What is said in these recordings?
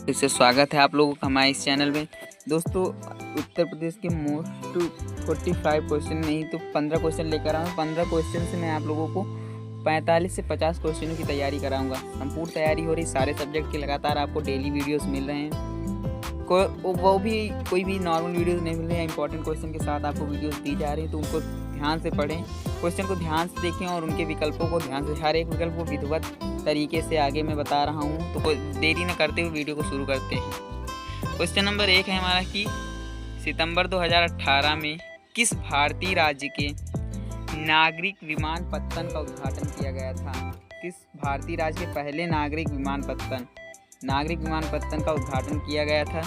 फिर से स्वागत है आप लोगों का हमारे इस चैनल में। दोस्तों, उत्तर प्रदेश के मोस्ट 45 क्वेश्चन नहीं तो 15 क्वेश्चन लेकर आऊँ। 15 क्वेश्चन से मैं आप लोगों को 45 से 50 क्वेश्चनों की तैयारी कराऊंगा। संपूर्ण तैयारी हो रही, सारे सब्जेक्ट के लगातार आपको डेली वीडियोस मिल रहे हैं। कोई भी नॉर्मल वीडियोस नहीं मिल रहे हैं, इंपॉर्टेंट क्वेश्चन के साथ आपको वीडियोस दी जा रही हैं, तो उनको ध्यान से पढ़ें, क्वेश्चन को ध्यान से देखें और उनके विकल्पों को ध्यान से, हर एक विकल्प को विधिवत तरीके से आगे मैं बता रहा हूँ। तो कोई देरी न करते हुए वीडियो को शुरू करते हैं। क्वेश्चन नंबर 1 है हमारा कि सितंबर 2018 में किस भारतीय राज्य के नागरिक विमानपत्तन का उद्घाटन किया गया था? किस भारतीय राज्य के पहले नागरिक विमानपत्तन का उद्घाटन किया गया था?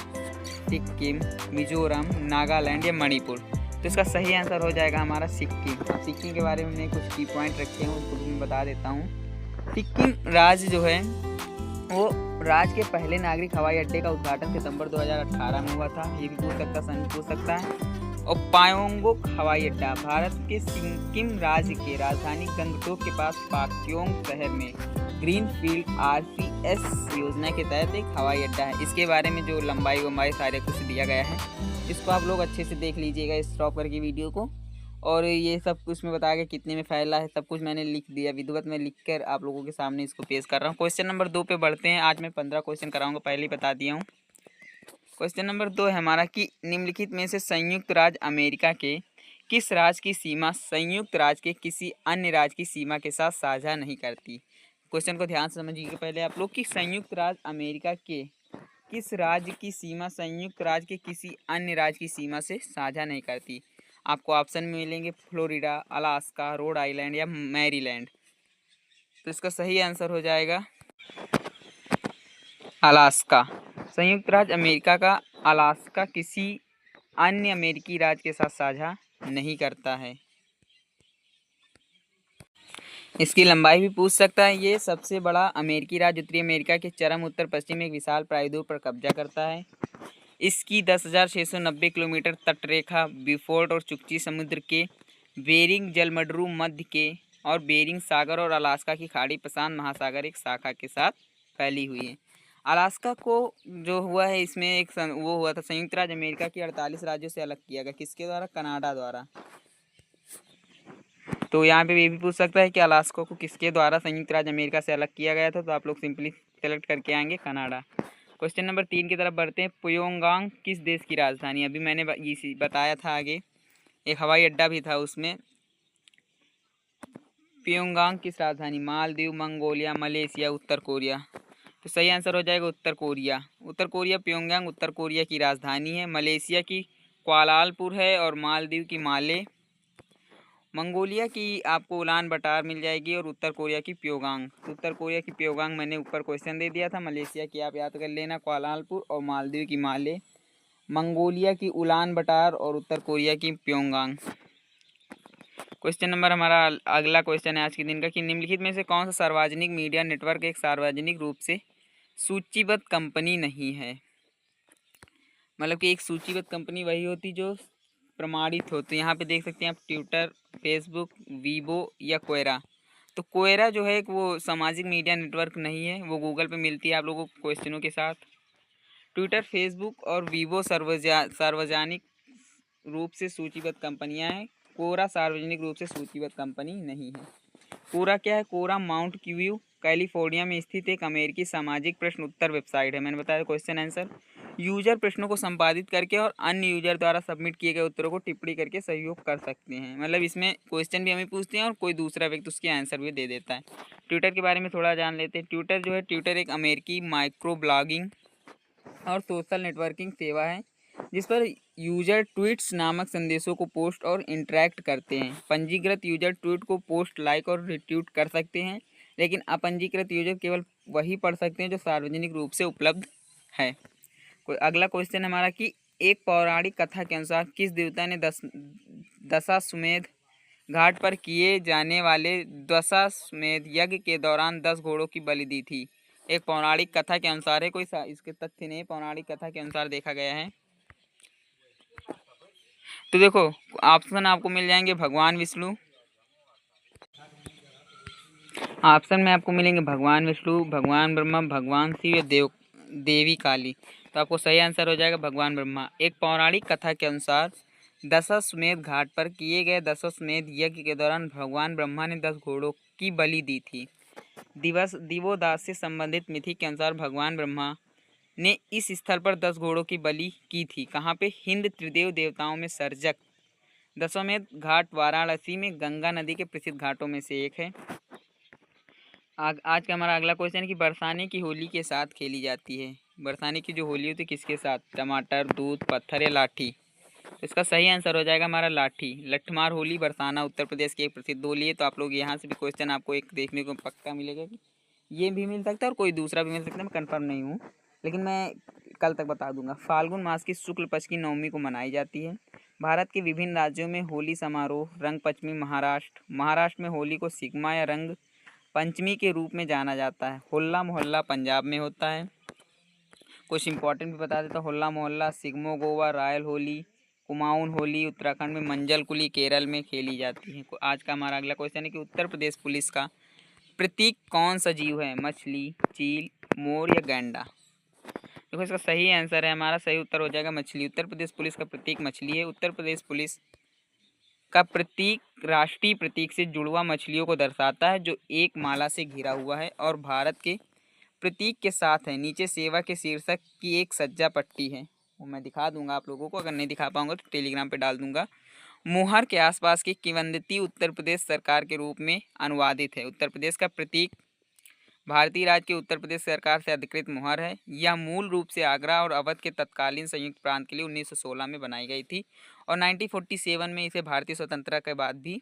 सिक्किम, मिजोरम, नागालैंड या मणिपुर? तो इसका सही आंसर हो जाएगा हमारा सिक्किम। सिक्किम के बारे में मैंने कुछ की पॉइंट रखे हैं, उसको भी मैं बता देता हूँ। सिक्किम राज्य जो है वो राज्य के पहले नागरिक हवाई अड्डे का उद्घाटन सितंबर 2018 में हुआ था। ये भी पूछ सकता, सन पूछ सकता है। और पायोंगोंग हवाई अड्डा भारत के सिक्किम राज्य के राजधानी गंगटोक के पास पाक्योंग शहर में ग्रीनफील्ड RCS योजना के तहत एक हवाई अड्डा है। इसके बारे में जो लंबाई सारे कुछ दिया गया है, इसको आप लोग अच्छे से देख लीजिएगा स्टॉप करके वीडियो को। और ये सब कुछ मैं बता के कितने में फैला है, सब कुछ मैंने लिख दिया, विधिवत में लिख कर आप लोगों के सामने इसको पेश कर रहा हूँ। क्वेश्चन नंबर 2 पे बढ़ते हैं। आज मैं 15 क्वेश्चन कराऊंगा, पहले ही बता दिया हूँ। क्वेश्चन नंबर 2 है हमारा कि निम्नलिखित में से संयुक्त राज्य अमेरिका के किस राज्य की सीमा संयुक्त राज्य के किसी अन्य राज्य की सीमा के साथ साझा नहीं करती? क्वेश्चन को ध्यान से समझिए पहले आप लोग कि संयुक्त राज्य अमेरिका के किस राज्य की सीमा संयुक्त राज्य के किसी अन्य राज्य की सीमा से साझा नहीं करती? आपको ऑप्शन में मिलेंगे फ्लोरिडा, अलास्का, रोड आइलैंड या मैरीलैंड। तो इसका सही आंसर हो जाएगा अलास्का। संयुक्त राज्य अमेरिका का अलास्का किसी अन्य अमेरिकी राज्य के साथ साझा नहीं करता है। इसकी लंबाई भी पूछ सकता है। ये सबसे बड़ा अमेरिकी राज्य उत्तरी अमेरिका के चरम उत्तर पश्चिम में एक विशाल प्रायद्वीप पर कब्जा करता है। इसकी 10,690 किलोमीटर तटरेखा बिफोर्ड और चुकची समुद्र के, बेरिंग जलमडरू मध्य के और बेरिंग सागर और अलास्का की खाड़ी प्रशांत महासागर एक शाखा के साथ फैली हुई है। अलास्का को जो हुआ है इसमें एक वो हुआ था, संयुक्त राज्य अमेरिका के 48 राज्यों से अलग किया गया। किसके द्वारा? कनाडा द्वारा। तो यहाँ पे ये भी पूछ सकता है कि अलास्का को किसके द्वारा संयुक्त राज्य अमेरिका से अलग किया गया था? तो आप लोग सिंपली सेलेक्ट करके आएंगे कनाडा। क्वेश्चन नंबर 3 की तरफ बढ़ते हैं। प्योंगयांग किस देश की राजधानी? अभी मैंने इसी बताया था आगे, एक हवाई अड्डा भी था उसमें। प्योंगयांग किस राजधानी? मालदीव, मंगोलिया, मलेशिया, उत्तर कोरिया? तो सही आंसर हो जाएगा उत्तर कोरिया। उत्तर कोरिया, प्योंगयांग उत्तर कोरिया की राजधानी है। मलेशिया की क्वालालंपुर है और मालदीव की माले। मंगोलिया की आपको उलान बटार मिल जाएगी और उत्तर कोरिया की प्योंगयांग। उत्तर कोरिया की प्योंगयांग मैंने ऊपर क्वेश्चन दे दिया था। मलेशिया की आप याद कर लेना क्वालालंपुर और मालदीव की माले। मंगोलिया की उलान बटार और उत्तर कोरिया की प्योंगयांग। क्वेश्चन नंबर हमारा अगला क्वेश्चन है आज के दिन का कि निम्नलिखित में से कौन सा सार्वजनिक मीडिया नेटवर्क एक सार्वजनिक रूप से सूचीबद्ध कंपनी नहीं है? मतलब कि एक सूचीबद्ध कंपनी वही होती जो प्रमाणित हो। तो यहाँ पे देख सकते हैं आप ट्विटर, फेसबुक, वीबो या क्वेरा। तो क्वेरा जो है एक वो सामाजिक मीडिया नेटवर्क नहीं है, वो गूगल पे मिलती है आप लोगों को क्वेश्चनों के साथ। ट्विटर, फेसबुक और वीबो सार्वजनिक रूप से सूचीबद्ध कंपनियां हैं। कोरा सार्वजनिक रूप से सूचीबद्ध कंपनी नहीं है। कोरा क्या है? कोरा माउंट क्यू कैलिफोर्निया में स्थित एक अमेरिकी सामाजिक प्रश्न उत्तर वेबसाइट है। मैंने बताया क्वेश्चन आंसर। यूजर प्रश्नों को संपादित करके और अन्य यूजर द्वारा सबमिट किए गए उत्तरों को टिप्पणी करके सहयोग कर सकते हैं। मतलब इसमें क्वेश्चन भी हमें पूछते हैं और कोई दूसरा व्यक्ति उसके आंसर भी दे देता है। ट्विटर के बारे में थोड़ा जान लेते हैं। ट्विटर जो है, ट्विटर एक अमेरिकी माइक्रो ब्लॉगिंग और सोशल नेटवर्किंग सेवा है जिस पर यूजर ट्वीट्स नामक संदेशों को पोस्ट और इंटरैक्ट करते हैं। पंजीकृत यूजर ट्वीट को पोस्ट, लाइक और रिट्वीट कर सकते हैं, लेकिन अपंजीकृत यूजर केवल वही पढ़ सकते हैं जो सार्वजनिक रूप से उपलब्ध है। कोई अगला क्वेश्चन हमारा कि एक पौराणिक कथा के अनुसार किस देवता ने दशाश्वमेध घाट पर किए जाने वाले दशाश्वमेध यज्ञ के दौरान 10 घोड़ों की बलि दी थी? एक पौराणिक कथा के अनुसार है, कोई इसके तथ्य नहीं, पौराणिक कथा के अनुसार देखा गया है। तो देखो ऑप्शन आपको मिल जाएंगे भगवान विष्णु, ऑप्शन में आपको मिलेंगे भगवान विष्णु, भगवान ब्रह्मा, भगवान शिव या देवी काली। तो आपको सही आंसर हो जाएगा भगवान ब्रह्मा। एक पौराणिक कथा के अनुसार दशाश्वमेध घाट पर किए गए दशाश्वमेध यज्ञ के दौरान भगवान ब्रह्मा ने 10 घोड़ों की बलि दी थी। दिवोदास से संबंधित मिथि के अनुसार भगवान ब्रह्मा ने इस स्थल पर 10 घोड़ों की बलि की थी। कहाँ पे? हिंद त्रिदेव देवताओं में सर्जक। दशाश्वमेध घाट वाराणसी में गंगा नदी के प्रसिद्ध घाटों में से एक है। आज का हमारा अगला क्वेश्चन है कि बरसाने की होली के साथ खेली जाती है। बरसाने की जो होली होती है किसके साथ? टमाटर, दूध, पत्थर या लाठी। तो इसका सही आंसर हो जाएगा हमारा लाठी। लठमार होली बरसाना उत्तर प्रदेश की एक प्रसिद्ध होली है। तो आप लोग यहाँ से भी क्वेश्चन आपको एक देखने को पक्का मिलेगा कि ये भी मिल सकता है और कोई दूसरा भी मिल सकता है, मैं कंफर्म नहीं हूँ, लेकिन मैं कल तक बता दूंगा। फाल्गुन मास की शुक्ल पक्ष की नवमी को मनाई जाती है। भारत के विभिन्न राज्यों में होली समारोह रंग पंचमी। महाराष्ट्र में होली को सिग्मा या रंग पंचमी के रूप में जाना जाता है। होल्ला मोहल्ला पंजाब में होता है। कुछ इंपॉर्टेंट भी बता देता हूँ। होल्ला मोहल्ला, सिग्मो गोवा, रायल होली, कुमाऊन होली उत्तराखंड में, मंजल कुली केरल में खेली जाती है। आज का हमारा अगला क्वेश्चन है कि उत्तर प्रदेश पुलिस का प्रतीक कौन सा जीव है? मछली, चील, मोर या गैंडा। देखो इसका सही आंसर है, हमारा सही उत्तर हो जाएगा मछली। उत्तर प्रदेश पुलिस का प्रतीक मछली है। उत्तर प्रदेश पुलिस का प्रतीक राष्ट्रीय प्रतीक से जुड़वा मछलियों को दर्शाता है, जो एक माला से घिरा हुआ है और भारत के प्रतीक के साथ है। नीचे सेवा के शीर्षक की एक सज्जा पट्टी है, वो मैं दिखा दूंगा आप लोगों को, अगर नहीं दिखा पाऊंगा तो टेलीग्राम पे डाल दूंगा। मोहर के आसपास की किंवदंती उत्तर प्रदेश सरकार के रूप में अनुवादित है। उत्तर प्रदेश का प्रतीक भारतीय राज्य के उत्तर प्रदेश सरकार से अधिकृत मोहर है। यह मूल रूप से आगरा और अवध के तत्कालीन संयुक्त प्रांत के लिए 1916 में बनाई गई थी और 1947 में इसे भारतीय स्वतंत्रता के बाद भी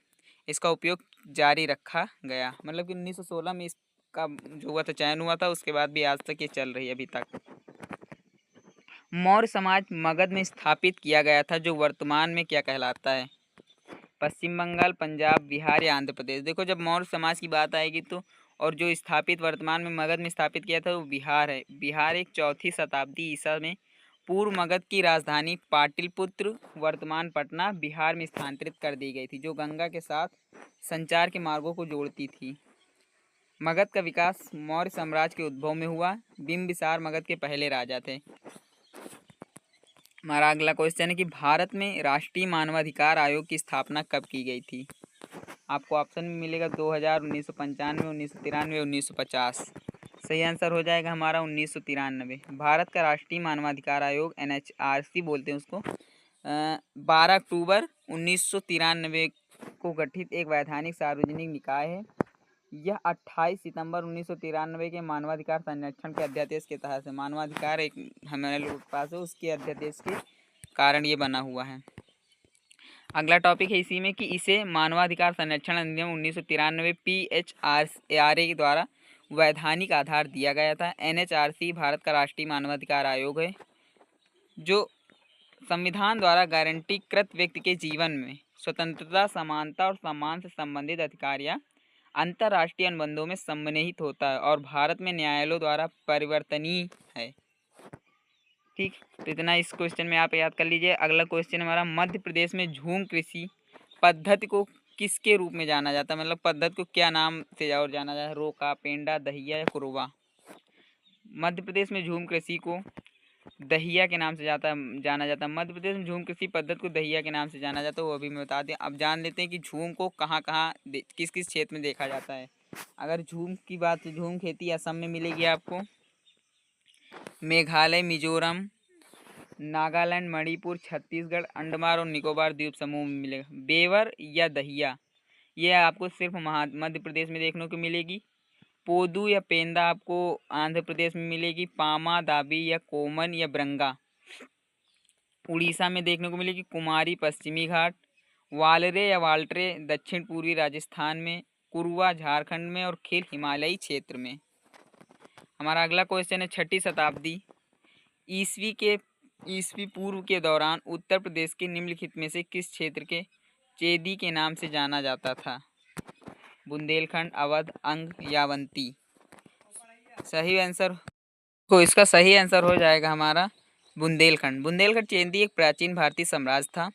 इसका उपयोग जारी रखा गया। मतलब कि 1916 में इसका जो हुआ था, चयन हुआ था, उसके बाद भी आज तक ये चल रही है अभी तक। मौर्य समाज मगध में स्थापित किया गया था, जो वर्तमान में क्या कहलाता है? पश्चिम बंगाल, पंजाब, बिहार या आंध्र प्रदेश। देखो जब मौर्य समाज की बात आएगी तो, और जो स्थापित वर्तमान में मगध में स्थापित किया था वो बिहार है। बिहार एक 4वीं शताब्दी ईसा में पूर्व मगध की राजधानी पाटलिपुत्र वर्तमान पटना बिहार में स्थानांतरित कर दी गई थी, जो गंगा के साथ संचार के मार्गों को जोड़ती थी। मगध का विकास मौर्य साम्राज्य के उद्भव में हुआ। बिंबिसार मगध के पहले राजा थे। हमारा अगला क्वेश्चन है कि भारत में राष्ट्रीय मानवाधिकार आयोग की स्थापना कब की गई थी? आपको ऑप्शन में मिलेगा 2000, 1995, 1993, 1950। सही आंसर हो जाएगा हमारा 1993। भारत का राष्ट्रीय मानवाधिकार आयोग NHRC बोलते हैं उसको, 12 अक्टूबर 1993 को गठित एक वैधानिक सार्वजनिक निकाय है। यह 28 सितंबर 1993 के मानवाधिकार संरक्षण के अध्यादेश के तहत है। मानवाधिकार एक हमारे लोगों के पास है, उसके अध्यादेश के कारण ये बना हुआ है। अगला टॉपिक है इसी में कि इसे मानवाधिकार संरक्षण अधिनियम 1993 PHRA के द्वारा वैधानिक आधार दिया गया था। NHRC भारत का राष्ट्रीय मानवाधिकार आयोग है, जो संविधान द्वारा गारंटीकृत व्यक्ति के जीवन में स्वतंत्रता, समानता और सम्मान से संबंधित अधिकार या अंतर्राष्ट्रीय अनुबंधों में सम्मिलित होता है और भारत में न्यायालयों द्वारा परिवर्तनीय है। ठीक, तो इतना इस क्वेश्चन में आप याद कर लीजिए। अगला क्वेश्चन हमारा, मध्य प्रदेश में झूम कृषि पद्धति को किसके रूप में जाना जाता है? मतलब पद्धति को क्या नाम से और जाना जाता है? रोका, पेंडा, दहिया या कुरवा। मध्य प्रदेश में झूम कृषि को दहिया के नाम से जाना जाता है। मध्य प्रदेश में झूम कृषि पद्धति को दहिया के नाम से जाना जाता है, वो अभी मैं बता दें। अब जान लेते हैं कि झूम को कहाँ कहाँ किस किस क्षेत्र में देखा जाता है। अगर झूम की बात, झूम खेती असम में मिलेगी आपको, मेघालय, मिजोरम, नागालैंड, मणिपुर, छत्तीसगढ़, अंडमान और निकोबार द्वीप समूह में मिलेगा। बेवर या दहिया ये आपको सिर्फ मध्य प्रदेश में देखने को मिलेगी। पोदू या पेंदा आपको आंध्र प्रदेश में मिलेगी। पामा, दाबी या कोमन या ब्रंगा उड़ीसा में देखने को मिलेगी। कुमारी पश्चिमी घाट, वालरे या वाल्टरे दक्षिण पूर्वी राजस्थान में, कुरुआ झारखंड में और खीर हिमालयी क्षेत्र में। हमारा अगला क्वेश्चन है, 6वीं शताब्दी ईसवी पूर्व के दौरान उत्तर प्रदेश के निम्नलिखित में से किस क्षेत्र के चेदी के नाम से जाना जाता था? बुंदेलखंड, अवध, अंग, यावंती। सही आंसर को इसका सही आंसर हो जाएगा हमारा बुंदेलखंड। बुंदेलखंड चेदी एक प्राचीन भारतीय साम्राज्य था,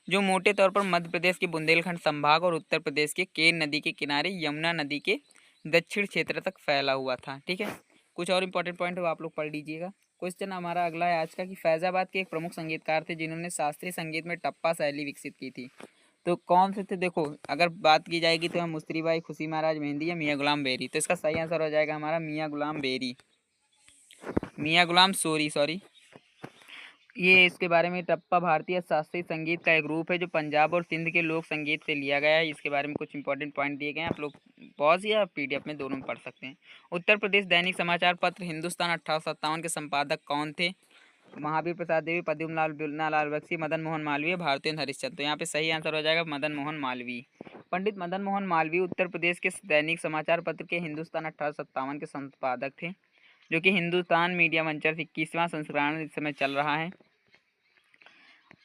जो मोटे तौर पर मध्य प्रदेश के बुंदेलखंड संभाग और उत्तर प्रदेश के केन नदी के किनारे यमुना नदी के दक्षिण क्षेत्र तक फैला हुआ था। ठीक है, कुछ और इंपॉर्टेंट पॉइंट हो आप लोग पढ़ लीजिएगा। क्वेश्चन हमारा अगला है आज का कि फैजाबाद के एक प्रमुख संगीतकार थे जिन्होंने शास्त्रीय संगीत में टप्पा शैली विकसित की थी। तो कौन से थे? देखो अगर बात की जाएगी तो हम मुस्री बाई, खुशी महाराज मेहंदी या मियाँ गुलाम बेरी। तो इसका सही आंसर हो जाएगा हमारा मियाँ गुलाम बेरी, मियाँ गुलाम सॉरी। ये इसके बारे में टप्पा भारतीय शास्त्रीय संगीत का एक रूप है जो पंजाब और सिंध के लोक संगीत से लिया गया है। इसके बारे में कुछ इंपॉर्टेंट पॉइंट दिए गए हैं, आप लोग पॉज या पीडीएफ में दोनों में पढ़ सकते हैं। उत्तर प्रदेश दैनिक समाचार पत्र हिंदुस्तान 1857 के संपादक कौन थे? महावीर प्रसाद देवी, पद्मलाल बिरनालाल बख्शी, मदन मोहन मालवीय, भारतेंद्र हरिश्चंद्र। तो यहाँ पे सही आंसर हो जाएगा मदन मोहन मालवीय। पंडित मदन मोहन मालवीय उत्तर प्रदेश के दैनिक समाचार पत्र के हिंदुस्तान 1857 के संपादक थे, जो कि हिंदुस्तान मीडिया मंचर 21वां संस्करण इस समय चल रहा है।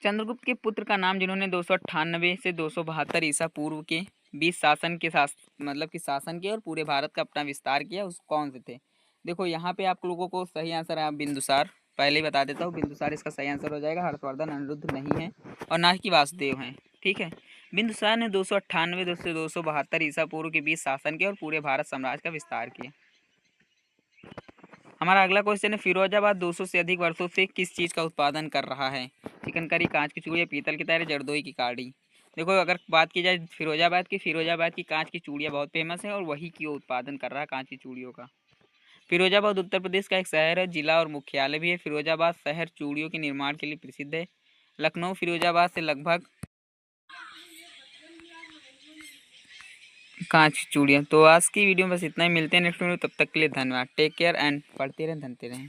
चंद्रगुप्त के पुत्र का नाम जिन्होंने 298 से 272 ईसा पूर्व के 20 शासन के मतलब कि शासन के और पूरे भारत का अपना विस्तार किया, उस कौन से थे? देखो यहाँ पे आप लोगों को सही आंसर है बिंदुसार, पहले ही बता देता हूँ, बिंदुसार इसका सही आंसर हो जाएगा। हर्षवर्धन अनिरुद्ध नहीं है और ना ही वासुदेव हैं, ठीक है। बिंदुसार ने 298 से 272 ईसा पूर्व के 20 शासन के और पूरे भारत साम्राज्य का विस्तार किया। हमारा अगला क्वेश्चन है फिरोजाबाद 200 से अधिक वर्षों से किस चीज़ का उत्पादन कर रहा है? चिकनकारी, कांच की चूड़ियाँ, पीतल की तारे, जरदोई की काड़ी। देखो अगर बात की जाए फिरोजाबाद की कांच की चूड़ियाँ बहुत फेमस है और वही की वो उत्पादन कर रहा है कांच की चूड़ियों का। फिरोजाबाद उत्तर प्रदेश का एक शहर है, जिला और मुख्यालय भी है। फिरोजाबाद शहर चूड़ियों के निर्माण के लिए प्रसिद्ध है। लखनऊ फिरोजाबाद से लगभग कांच की चूड़ियाँ। तो आज की वीडियो में बस इतना ही, मिलते हैं नेक्स्ट वीडियो, तब तक के लिए धन्यवाद। टेक केयर एंड पढ़ते रहें, धनते रहें।